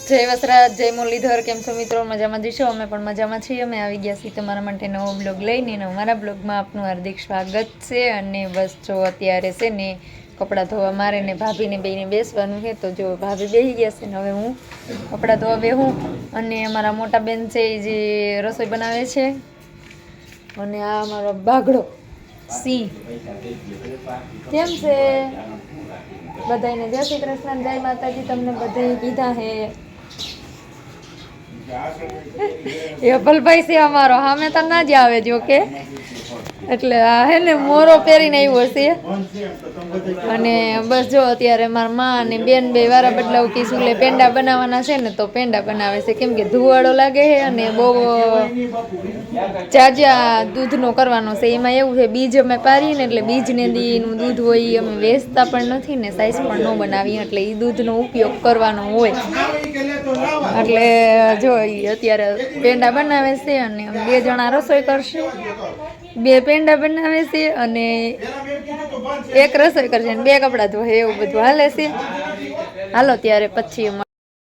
જય વસરાજ, જય મુરલીધર. કેમ છો મિત્રો? મજામાં જઈશો? અમે પણ મજામાં છીએ. અમે આવી ગયા છીએ તમારા માટે નવો બ્લોગ લઈને. અમારા બ્લોગમાં આપનું હાર્દિક સ્વાગત છે. અને બસ જો અત્યારે છે ને કપડાં ધોવા મારે ને ભાભીને બેને બેસવાનું છે. તો જો ભાભી બેસી ગયા છે ને હવે હું કપડાં ધોવા બેહું. અને અમારા મોટા બેન છે એ જે રસોઈ બનાવે છે. અને આ અમારો બાગડો સિંહ કેમ છે? બધાને જય શ્રી કૃષ્ણ, જય માતાજી. તમને બધાય કીધા હે એ ભલભાઈ છે અમારો, સામે તો ના જ આવે જો કે, એટલે આ હે ને મોરો પહેરીને આવ્યો છે. અને બસ જો અત્યારે મારા માં અને બેન બે વારા બદલાવ કી સુલે પેંડા બનાવવાના છે ને, તો પેંડા બનાવે છે. કેમ કે ધુવાડો લાગે છે અને બહુ જાજા દૂધનો કરવાનો છે. એમાં એવું છે બીજ અમે પારીએ ને એટલે બીજને દીનું દૂધ હોય એ અમે વેચતા પણ નથી ને સાઈઝ પણ ન બનાવીએ, એટલે એ દૂધનો ઉપયોગ કરવાનો હોય. એટલે જો અત્યારે પેંડા બનાવે છે અને બે જણા રસોઈ કરશે. બે પેંડા બનાવે છે અને એક રસોઈ કરશે અને બે કપડાં ધોશે. એવું બધું હાલે છે. હાલો ત્યારે પછી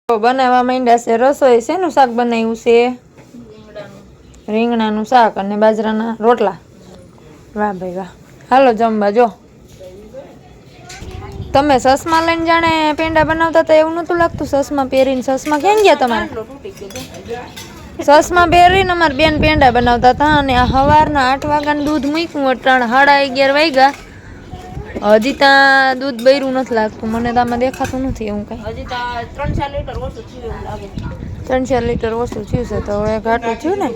બનાવવા માંડ્યા છે રસોઈ. શેનું શાક બનાવ્યું છે? રીંગણાનું શાક અને બાજરાના રોટલા. વાહ ભાઈ વાહ. હાલો જમવા. જો તમે સસમા લઈને જાણે પેંડા બનાવતા હતા એવું નતું લાગતું? સસમા પહેરીને સસમા ક્યાં ગયા તમારે? સસમા પહેરીને અમારે બેન પેંડા બનાવતા હતા. અને આ સવારના 8 વાગ્યાનું દૂધ મૂક્યું, અટાણ 11:30 વાગ્યા. હજી ત્યાં દૂધ બૈરું નથી લાગતું મને. તો આમાં દેખાતું નથી એવું કઈ. હજી 3-4 લીટર ઓછું થયું લાગે. 3-4 લીટર ઓછું થયું છે તો હવે ઘાટું થયું ને.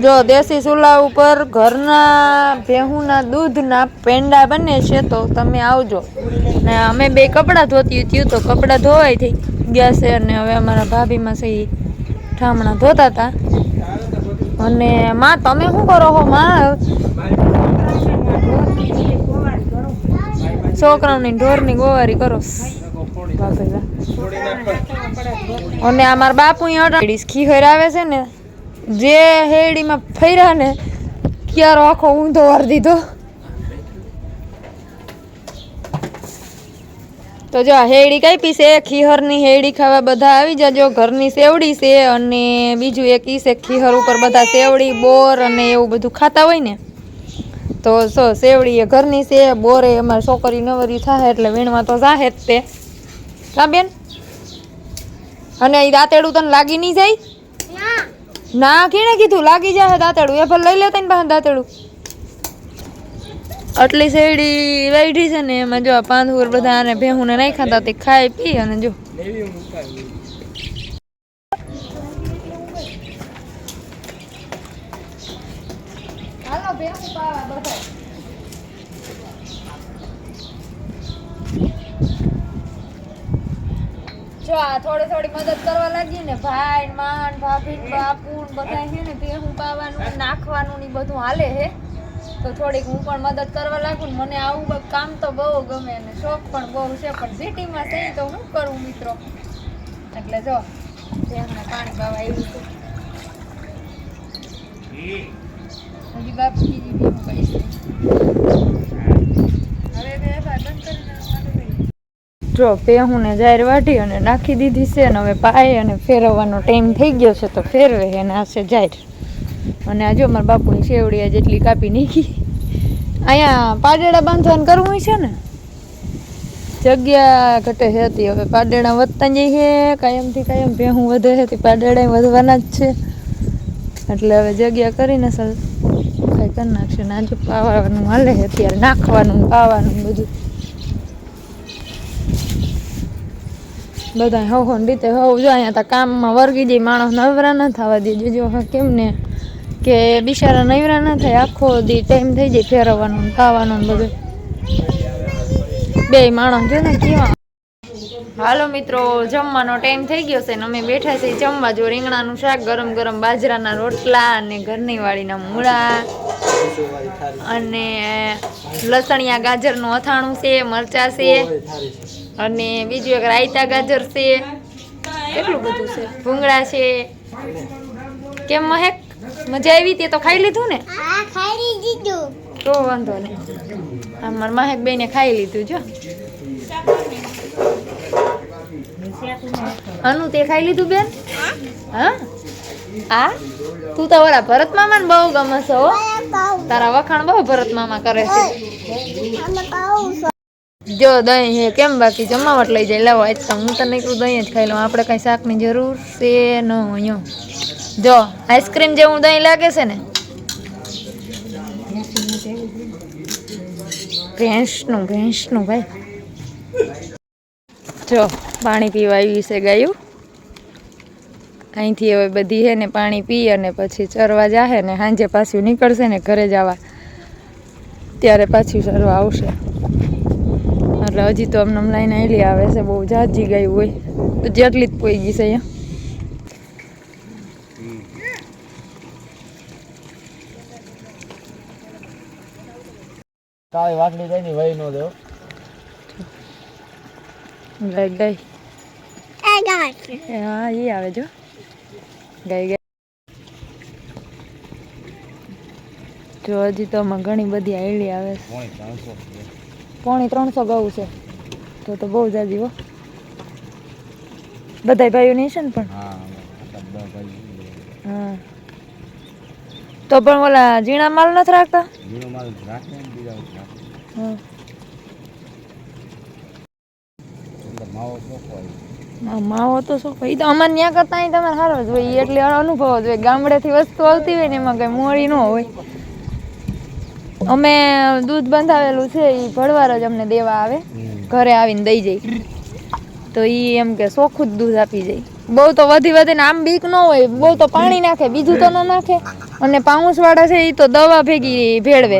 જો દેશી ચૂલા ઉપર ઘરના ભેહુંના દૂધના પેંડા બને છે, તો તમે આવજો. ને અમે બે કપડાં ધોતી થયું તો કપડાં ધોવાઈ થઈ ગયા છે. અને હવે અમારા ભાભીમાં છે એ ઠામણા ધોતા હતા. અને માં તમે શું કરો છો? માં છોકરાઓની ઢોરની ગોવારી કરો. અને અમારા બાપુ ખીહર આવે છે ને, જે હેડીમાં ફર્યા ને ક્યારો આખો ઊંધો વાર દીધો. તો જો હેડી કાપી છે. ખીહરની હેડી ખાવા બધા આવી જાજો. ઘરની સેવડી છે અને બીજું એક ઈ છે ખીહર ઉપર બધા સેવડી બોર અને એવું બધું ખાતા હોય ને, તો સેવડી એ ઘરની છે. બોરે અમારી છોકરી નવરી થાય એટલે વીણવા તો જાહે જ તે. હા બેન? અને એ દાંતેડું તને લાગી નહીં જાય? ના કેને કીધું લાગી જાય દાંતેડું? એ ભલે લઈ લેતા ને પાસે દાંતેડું. આટલી શેરડી વાઢી છે ને, એમાં જો આ પાંદુર બધા આને ભેહું ને નાખ્યા હતા તે ખાઈ પી. અને જો હાલો ભેહું પાવા બધા. જો આ થોડી થોડી મદદ કરવા લાગી ને, ભાઈ માન ભાભી બાપુ બધા છે ને ભેહું પાવાનું નાખવાનું ને બધું હાલે હે. તો થોડીક હું પણ મદદ કરવા લાગુ ને. મને આવું કામ તો બહુ ગમે અને શોખ પણ બહુ છે, પણ સિટીમાં છે તો હું કરું મિત્રો. એટલે જો ભેહુંને પાણી પાવા આવ્યું હતું. હજી બાપુજી ભેહું કહીશ જો ભેહુંને જાહેર વાઢી અને નાખી દીધી છે. અને હવે પાય અને ફેરવવાનો ટાઈમ થઈ ગયો છે તો ફેરવે. અને આ છે જાહેર. અને આ જો મારા બાપુની શેવડિયા જેટલી કાપી નાખી. અહીંયા પાડેડા બાંધવાનું કરવું છે ને, જગ્યા ઘટે હતી. હવે પાડેડા વધતા જાય છે કાયમથી કાયમ. ભેહું વધે છે તે પાડેડા વધવાના જ છે. એટલે હવે જગ્યા કરીને સર કાંઈ કરી નાખશે. ને આજે પાવાનું હાલે છે અત્યારે, નાખવાનું પાવાનું બધું. બધા હવ રીતે હવ જો અહીંયા તા કામમાં વર્ગી જાય. માણસ નવરા ના થવા દે. જો કેમ ને કે બિચારા નવરા ના થાય. આખો દી ટાઈમ થઈ જાય ફેરવવાનું ખાવાનું બધું. બે માણસ જો ને કેવા. હાલો મિત્રો, જમવાનો ટાઈમ થઈ ગયો છે ને અમે બેઠા છીએ જમવા. જો રીંગણાનું શાક, ગરમ ગરમ બાજરાના રોટલા અને ઘરની વાળીના મૂળા અને લસણિયા ગાજરનું અથાણું છે, મરચાં છે અને બીજું એક રાયતા ગાજર છે. કેટલું બધું છે. ભૂંગળા છે. કેમ મહેક, મજા આવી? તે તો ખાઈ લીધું ને? હા ખાઈ લીધું. તો વાંધો નહીં. અમાર મહેક બેને ખાઈ લીધું. જો અનુ તે ખાઈ લીધું બેન? હા આ તું તો ઓલા ભરત મામા ને બહુ ગમે છે હો, તારા વખાણ બહુ ભરત મામા કરે છે. જો દહીં હે કેમ બાકી જમાવટ લઈ જાય. લાવો આજ તો હું તો નીકળું દહીં જ ખાઈ લઉં, આપણે કઈ શાકની જરૂર છે ન અહીંયા. જો આઈસ્ક્રીમ જેવું દહીં લાગે છે ને, ભેંસનું ભાઈ. જો પાણી પીવા આવી છે ગાયું. અહીંથી હવે બધી હે ને પાણી પી અને પછી ચરવા જાહે ને સાંજે પાછું નીકળશે ને ઘરે જવા, ત્યારે પાછું ચરવા આવશે. એટલે હજી તો અમને લાઈન આવેલી આવે છે, બહુ જાજી ગયું હોય જેટલી જ પોઈ ગઈ છે અહીંયા. કાળી વાટલી જાય ને વહી નો દેવ ગાય હા એ આવે જો ગાય. જો હજી તો આમાં ઘણી બધી આઈડી આવે છે. 350 ગવું છે તો બહુ જાજી હો. બધા ભાઈઓ નહીં છે ને પણ હા તો પણ ઓલા ઝીણા માલ નથી રાખતા. માવો તો શું એ તો અમારે ત્યાં કરતા અહીં તમારે સારો જ હોય, એટલે અનુભવ જ હોય. ગામડેથી વસ્તુ આવતી હોય ને એમાં કઈ મોડી ન હોય. અમે દૂધ બંધાવેલું છે એ ભરવાર જ અમને દેવા આવે, ઘરે આવીને દઈ જાય. તો એ એમ કે ચોખ્ખું જ દૂધ આપી જાય. બહુ તો વધીને આમ બીક ન હોય, બહુ તો પાણી નાખે બીજું તો ન નાખે. અને પાઉસ વાળા છે એ તો દવા ભેગી ભેળવે.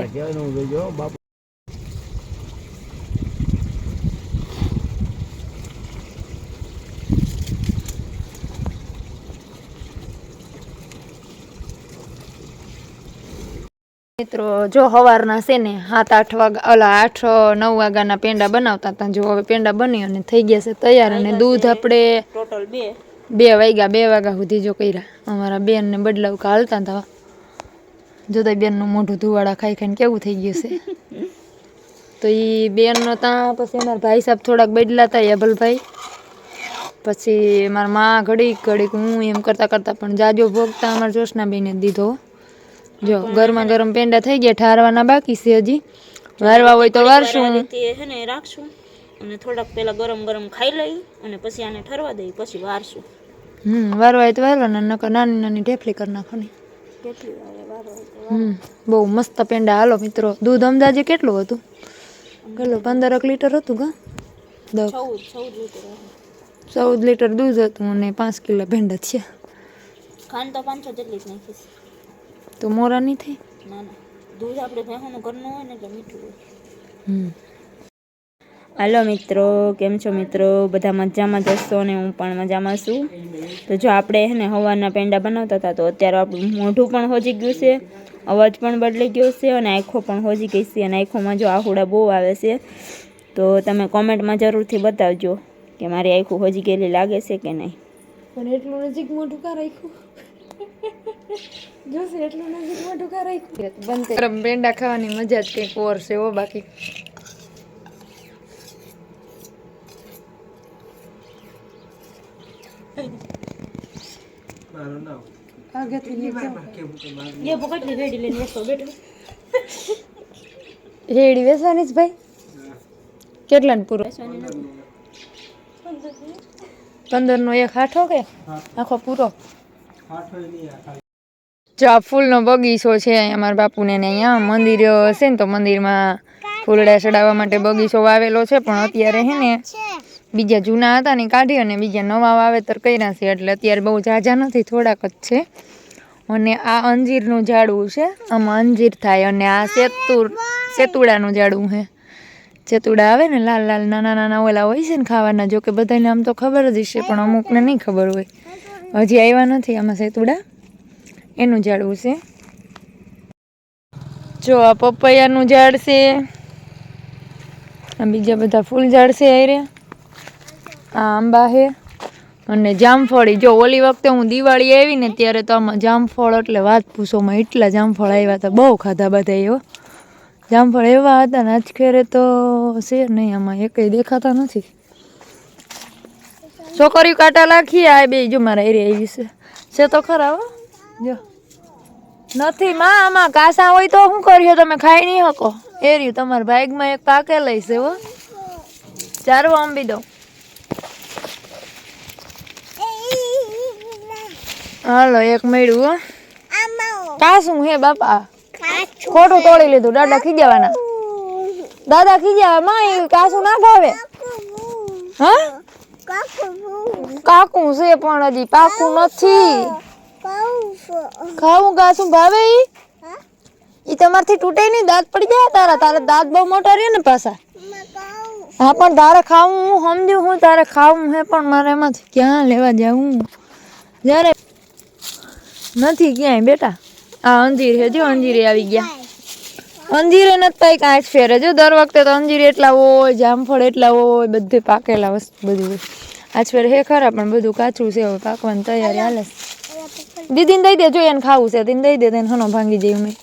મિત્રો જો સવારના છે ને 7-8 વાગ્યા ઓલા 8-9 વાગ્યાના પેંડા બનાવતા હતા. જો હવે પેંડા બની અને થઈ ગયા છે તૈયાર. અને દૂધ આપણે ટોટલ 2 વાગ્યા સુધી જો કર્યા. અમારા બેન ને બદલાવ હાલતા હતા. જોતા બેનનું મોઢું ધુવાડા ખાઈ ખાઈને કેવું થઈ ગયું છે. તો એ બેનનો ત્યાં પછી અમારા ભાઈ સાહેબ થોડાક બદલાતા યભલભાઈ, પછી મારા માં ઘડીક હું એમ કરતા પણ જાજો ભોગતા અમારા જોશનાબેને દીધો. જો ગરમા ગરમ પેંડા થઈ ગયા, ઠારવાના બાકી છે હજી. વારવા હોય તો વારશું હે ને રાખશું અને થોડાક પેલા ગરમ ખાઈ લઈ અને પછી આને ઠરવા દઈ પછી વારશું. વારવા હોય તો વારવાના, નકર નાની નાની ઢેફલી કરી નાખવાની. બહુ મસ્ત પેંડા. હાલો મિત્રો, દૂધ અંદાજે કેટલું હતું? 15 લીટર હતું કા 14 લીટર દૂધ હતું અને 5 કિલો પેંડા થયા. ખાંડ તો 500 જેટલી જ નાખીશ તો મોરા નહીં થઈ. ના દૂધ આપણે ભેંસનું ઘરનું હોય ને એટલે મીઠું હોય. હાલો મિત્રો, કેમ છો મિત્રો? બધા મજામાં જ હશો ને હું પણ મજામાં છું. તો જો આપણે હે ને સવારના પેંડા બનાવતા હતા તો અત્યારે આપણું મોઢું પણ હોજી ગયું છે, અવાજ પણ બદલાઈ ગયો છે અને આંખો પણ હોજી ગઈ છે. અને આંખોમાં જો આહુડા બહુ આવે છે. તો તમે કોમેન્ટમાં જરૂરથી બતાવજો કે મારી આંખો હોજી ગયેલી લાગે છે કે નહીં. પણ એટલું નજીક મોઢું કા રાખ્યું? જોશે એટલું નજીક મોઢું કા રાખ્યું? બંધ ગરમ પેંડા ખાવાની મજા જ કંઈક ઓર છે હો. બાકી રેડી વેસવાની જ ભાઈ. કેટલા ને પૂરો? 15 નો એક હાઠો કે આખો પૂરો? જો આ ફૂલનો બગીચો છે અહીંયા મારા બાપુને ને અહીંયા મંદિર છે ને તો મંદિરમાં ફૂલડા ચડાવવા માટે બગીચો વાવેલો છે. પણ અત્યારે હે ને બીજા જૂના હતા ને કાઢી અને બીજા નવા વાવેતર કર્યા છે, એટલે અત્યારે બહુ ઝાઝા નથી, થોડાક જ છે. અને આ અંજીરનું ઝાડવું છે, આમાં અંજીર થાય. અને આ સેતુડાનું ઝાડવું છે. સેતુડા આવે ને લાલ લાલ નાના નાના ઓલા હોય છે ને ખાવાના. જો કે બધાને આમ તો ખબર જ હશે પણ અમુકને નહીં ખબર હોય. હજી આવ્યા નથી આમાં સેતુડા, એનું ઝાડવું છે. જો આ પપૈયાનું ઝાડ છે, આ બીજા બધા ફૂલ ઝાડ છે. આ આંબા છે અને જામફળી. જો ઓલી વખતે હું દિવાળી આવી ને ત્યારે તો આમાં જામફળ એટલે વાત પૂછોમાં, એટલા જામફળ આવ્યા હતા, બહુ ખાધા બધા એવો. જામફળ એવા હતા ને આજ ખેરે તો છે નહીં, આમાં એકઈ દેખાતા નથી. છોકરીઓ કાંટા લાખી આ બે જો મારા એરિયા આવી છે તો ખરા હો જો નથી માં આમાં કાસા હોય તો શું કર્યો તમે ખાઈ નહીં શકો એર્યું તમારા ભાગમાં એક પાકે લઈ છે હો ચારવા આંબી દઉં હાલો એક મળ્યું હો કાસું હે બાપા ખોટું તોડી લીધું દાદા ખીજાવાના દાદા ખીજાવા માં એ કાસું ના ભાવે હા કાકું છે પણ હજી પાકું નથી ખાવું કાસું ભાવે ઈ તમારથી તૂટે નહીં દાંત પડી જાય તારા દાંત બહુ મોટા રહે ને પાછા હા પણ તારે ખાવું હું સમજુ હું તારે ખાવું હે પણ મારે એમાંથી ક્યાં લેવા જાઉં જ્યારે નથી ક્યાંય બેટા આ અંજીર હે જો અંજીરે આવી ગયા અંજીરે નથી પાઈ કાંઈ ફેરે જો દર વખતે તો અંજીર એટલા હોય જામફળ એટલા હોય બધે પાકેલા વસ્તુ બધું હોય આજ ફેર હે ખરા પણ બધું કાચું છે હવે પાકવાની તૈયારી હાલે દીદીને દઈ દે જો એને ખાવું છે તેને દઈ દે તેને હનો ભાંગી જઈ મેં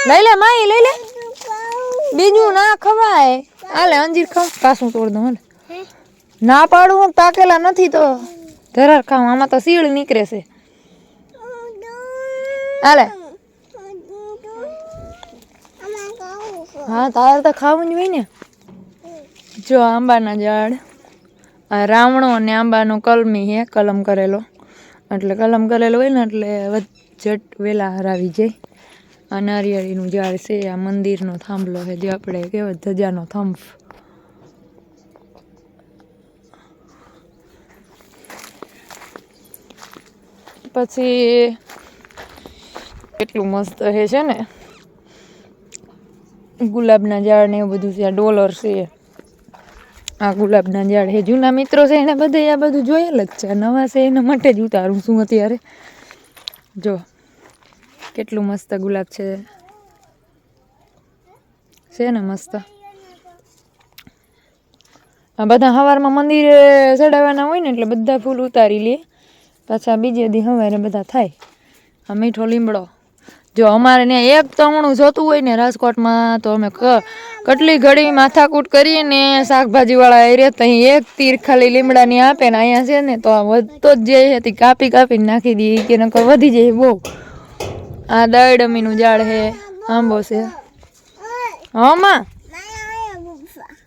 લઈ લે માઈ લઈ લે બીજું ના ખવાય હાલે અંજીર ખાવ કાસું તોડ દઉં હાલે ના પાડું હું પાકેલા નથી તો ધરાર ખાવું આમાં તો સીળ નીકળે છે હાલે હા તારે તો ખાવું જ હોય ને જો આંબાના ઝાડ આ રાવણો અને આંબાનો કલમી હે કલમ કરેલો એટલે કલમ કરેલો હોય ને એટલે વચ્ચટ વેલા હરાવી જાય આ નારિયેળીનું ઝાડ છે આ મંદિરનો થાંભલો છે જે આપણે કહેવાય ધજાનો થંભ પછી એટલું મસ્ત છે ને ગુલાબના ઝાડ ને એવું બધું છે આ ડોલર છે આ ગુલાબના ઝાડ છે જૂના મિત્રો છે એને બધે આ બધું જોયેલ જ છે નવા છે એના માટે જ ઉતારું છું અત્યારે જો કેટલું મસ્ત ગુલાબ છે ને મસ્ત આ બધા સવારમાં મંદિરે ચડાવવાના હોય ને એટલે બધા ફૂલ ઉતારી લે પાછા બીજે દી સવારે બધા થાય આ મીઠો લીમડો જો અમારે ને એક તમણું જોતું હોય ને રાજકોટમાં તો અમે કેટલી ઘડી માથાકૂટ કરીને શાકભાજીવાળા એરિયા તો અહીં એક તીર ખાલી લીમડાની આપે ને અહીંયા છે ને તો આ વધતો જ જાય છે કાપી કાપીને નાખી દઈએ કે નકર વધી જાય બહુ આ દાડમીનું ઝાડ છે આંબો છે હમાં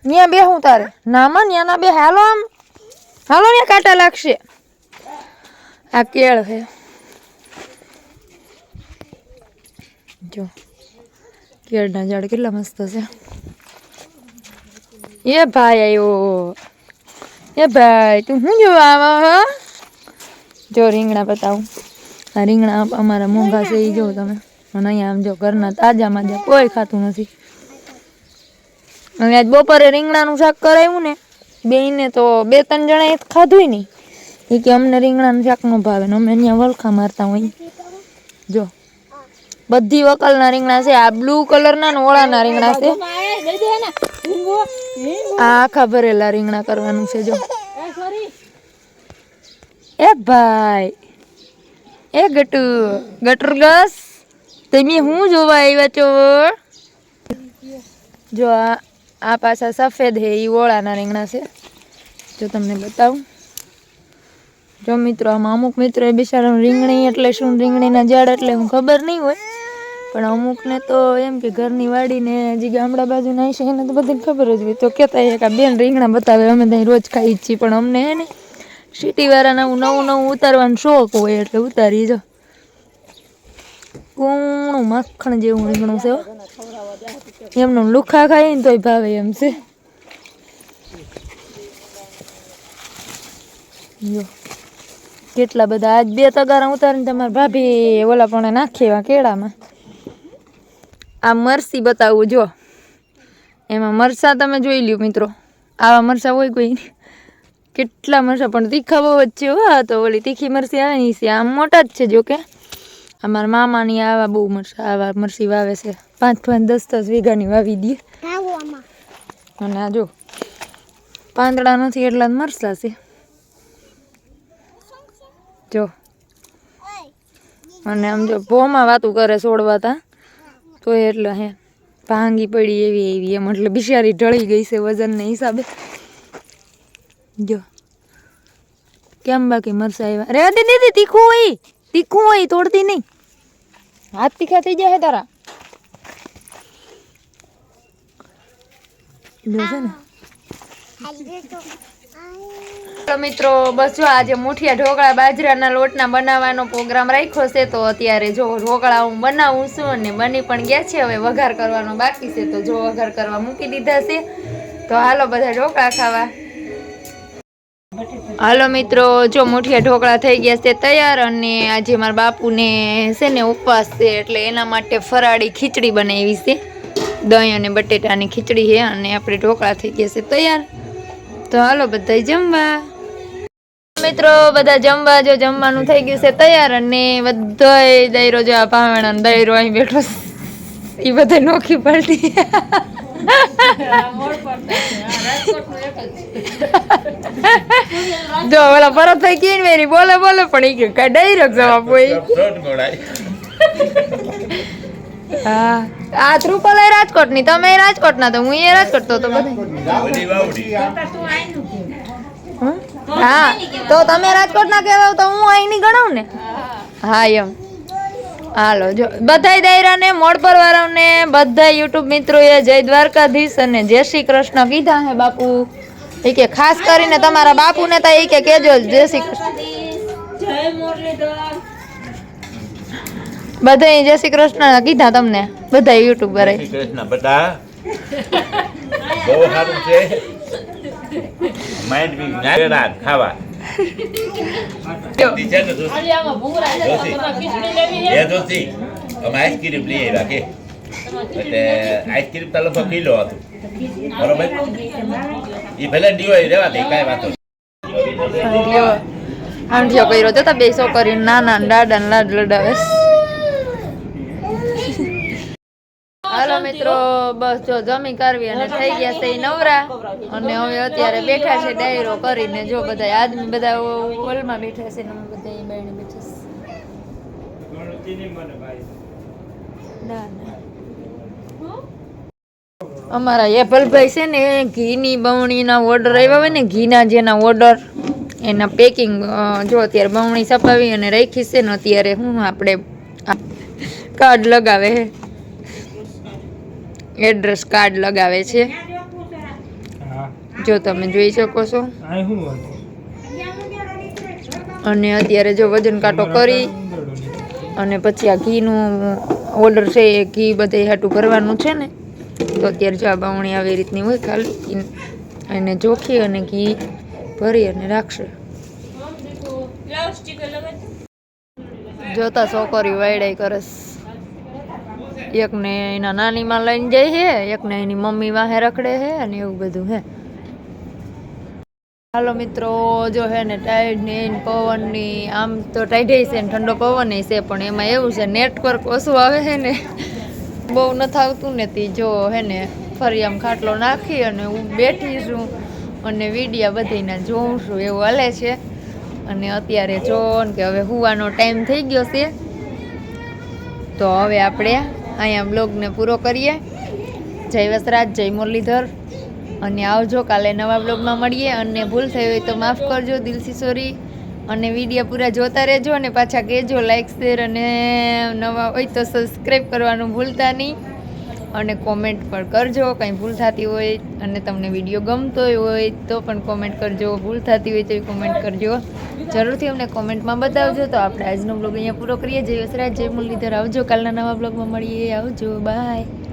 ત્યાં બે હું તારે નામાં ત્યાં ના બે હાલો આમ હાલો ને કાંટા લાગશે આ કેળ છે જો કેળના ઝાડ કેટલા મસ્ત છે એ ભાઈ આવ્યો એ ભાઈ તું શું જોવા આવા જો રીંગણા બતાવું આ રીંગણા અમારા મોંઘા છે એ જો તમે અને અહીંયા આમ જો ઘરના તાજામાં જ કોઈ ખાતું નથી અને આજ બપોરે રીંગણાનું શાક કરાવ્યું ને બેને તો 2-3 જણાએ ખાધું નહીં એ કે અમને રીંગણાનું શાક ન ભાવે ને અમે અહીંયા વલખા મારતા હોય જો બધી વકલના રીંગણા છે આ બ્લુ કલરના ને ઓળાના રીંગણા છે આ આખા ભરેલા રીંગણા કરવાનું છે જો એ ભાઈ એ ગટર ગસ તમે હું જોવા આવ્યા છો જો આ પાછા સફેદ હે એ ઓળાના રીંગણા છે જો તમને બતાવું જો મિત્રો આમાં અમુક મિત્રો એ બિચારા રીંગણી એટલે શું રીંગણીના ઝાડ એટલે હું ખબર નહીં હોય પણ અમુકને તો એમ કે ઘરની વાડીને જે ગામડા બાજુ નાઈ છે એને તો બધાને ખબર જ હોય તો કહેતા હોય કે બેન રીંગણા બતાવે અમે ત્યાં રોજ ખાઈ જ છીએ પણ અમને હે ને સિટીવાળાને નવું ઉતારવાનો શોખ હોય એટલે ઉતારી જો કૂણું માખણ જેવું રીંગણું છે એમનું લુખા ખાઈ ને તોય ભાવે એમ છે જો કેટલા બધા આજ 2 તગારા ઉતારીને તમારા ભાભી ઓલા પણ નાખી એવા કેળામાં આ મરસી બતાવું જો એમાં મરસા તમે જોઈ લ્યો મિત્રો આવા મરસા હોય કોઈ કેટલા મરસા પણ તીખા બહુ જ છે હો તો ઓલી તીખી મરસી આવે ને છે આમ મોટા જ છે જો કે અમારા મામાની આવા બહુ મરસા આવા મરસી વાવે છે 5-10 વીઘાની વાવી દે અને આ જો પાંદડા નથી એટલા મરસા છે જો અને આમ જો ભોમાં વાતું કરે છોડવાતા તો એટલે હે ભાંગી પડી એવી એમ એટલે બિચારી ઢળી ગઈ છે વજનના હિસાબે જો કેમ બાકી મરસા આવ્યા રે દીદી તીખું હોય તોડતી નહીં હાથ તીખા થઈ જાય તારા જો છે ને મિત્રો બસ જો આજે મુઠિયા ઢોકળા બાજરાના લોટના બનાવવાનો પ્રોગ્રામ રાખ્યો છે તો અત્યારે જો ઢોકળા હું બનાવું છું અને બની પણ ગયા છે હવે વઘાર કરવાનો બાકી છે તો જો વઘાર કરવા મૂકી દીધા છે તો હાલો બધા ઢોકળા ખાવા હાલો મિત્રો જો મુઠિયા ઢોકળા થઈ ગયા છે તૈયાર અને આજે મારા બાપુને છે ને ઉપવાસ છે એટલે એના માટે ફરાળી ખીચડી બનાવી છે દહીં અને બટેટાની ખીચડી છે અને આપણે ઢોકળા થઈ ગયા છે તૈયાર તો હાલો બધા જમવા મિત્રો બધા જમવા જો જમવાનું થઈ ગયું છે તૈયાર અને બધાય દૈરો જો આ ભાવણા દૈરો અહીં બેઠો એ બધા નોખી પલટી જો ઓલા પરત થઈ ગઈ મેરી બોલે પણ એ કે ડાયરેક્ટ જવાબ હોય હા આ ત્રુપલ રાજકોટ ની તમે રાજકોટ ના તો હું એ રાજકોટ તો હા તો તમે રાજકોટ ના કહેવાય તો હું અહીં ની ગણાવ ને હા એમ હાલો જો બધાય દાયરાને મોડપર વાળાને બધા યુટ્યુબ મિત્રોએ જય દ્વારકાધીશ અને જય શ્રી કૃષ્ણ કીધા હે બાપુ એ કે ખાસ કરીને તમારા બાપુને તો એ કે કેજો જય શ્રી કૃષ્ણ બધા જય શ્રી કૃષ્ણ કીધા તમને બધા યુટ્યુબર કૃષ્ણ બધા બહુ સારું છે માઇન્ડ બી નારાજ ખાવા આઈસ્ક્રીમ લઈ આવ્યા કે એટલે આઈસ્ક્રીમ તો લગભગ કિલો હતું બરોબર એ ભલે ડીવાય રેવા દે કાંઈ વાતો આંઠિયો કર્યો તો બે છોકરીઓ નાના દાડા લાડ લડાવે હાલો મિત્રો બસ જો જમી કરવી અને થઈ ગયા છે નવરા અને હવે અત્યારે બેઠા છે ડાયરો કરીને જો બધા આદમી બધા હોલમાં બેઠા છે ને અમે બધા બાયણે બેઠા છે ના અમારા એપલભાઈ છે ને ઘીની બવણીના ઓર્ડર આવ્યા હોય ને ઘીના જેના ઓર્ડર એના પેકિંગ જો અત્યારે બવણી છપાવી અને રાખી છે ને અત્યારે હું આપણે કાર્ડ લગાવે છે એડ્રેસ કાર્ડ લગાવે છે જો તમે જોઈ શકો છો અને અત્યારે જો વજન કાંટો કરી અને પછી આ ઘીનું ઓર્ડર છે એ ઘી બધે હાટું ભરવાનું છે ને તો અત્યારે જો આ બાવણી આવી રીતની હોય ખાલી એને જોખી અને ઘી ભરી અને રાખશે જોતા છોકરીઓ વાયડાઈ કરે એકને એના નાનીમાં લઈને જાય છે એકને એની મમ્મી વાહે રખડે છે અને એવું બધું હે હાલો મિત્રો જો હે ને ટાઈડ ને પવનની આમ તો ટાઈડે છે ને ઠંડો પવન છે પણ એમાં એવું છે નેટવર્ક ઓછું આવે છે ને બહુ નથી આવતું ને તી જો હે ને ફરી આમ ખાટલો નાખી અને હું બેઠી છું અને વિડીયા બધીના જોઉં છું એવું હાલે છે અને અત્યારે જો કે હવે હુવાનો ટાઈમ થઈ ગયો છે તો હવે આપણે અહીંયા બ્લોગને પૂરો કરીએ જય વસરાજ જય મુરલીધર અને આવજો કાલે નવા બ્લોગમાં મળીએ અને ભૂલ થઈ હોય તો માફ કરજો દિલથી સોરી અને વિડીયો પૂરા જોતા રહેજો અને પાછા કહેજો લાઈક શેર અને નવા હોય તો સબસ્ક્રાઈબ કરવાનું ભૂલતા નહીં અને કોમેન્ટ પણ કરજો કંઈ ભૂલ થતી હોય અને તમને વિડીયો ગમતો હોય તો પણ કોમેન્ટ કરજો ભૂલ થતી હોય તો કોમેન્ટ કરજો જરૂરથી અમને કોમેન્ટમાં બતાવજો તો આપણે આજનો બ્લોગ અહીંયા પૂરો કરીએ જય વસરાજ જય મુરલીધર આવજો કાલના નવા બ્લોગમાં મળીએ આવજો બાય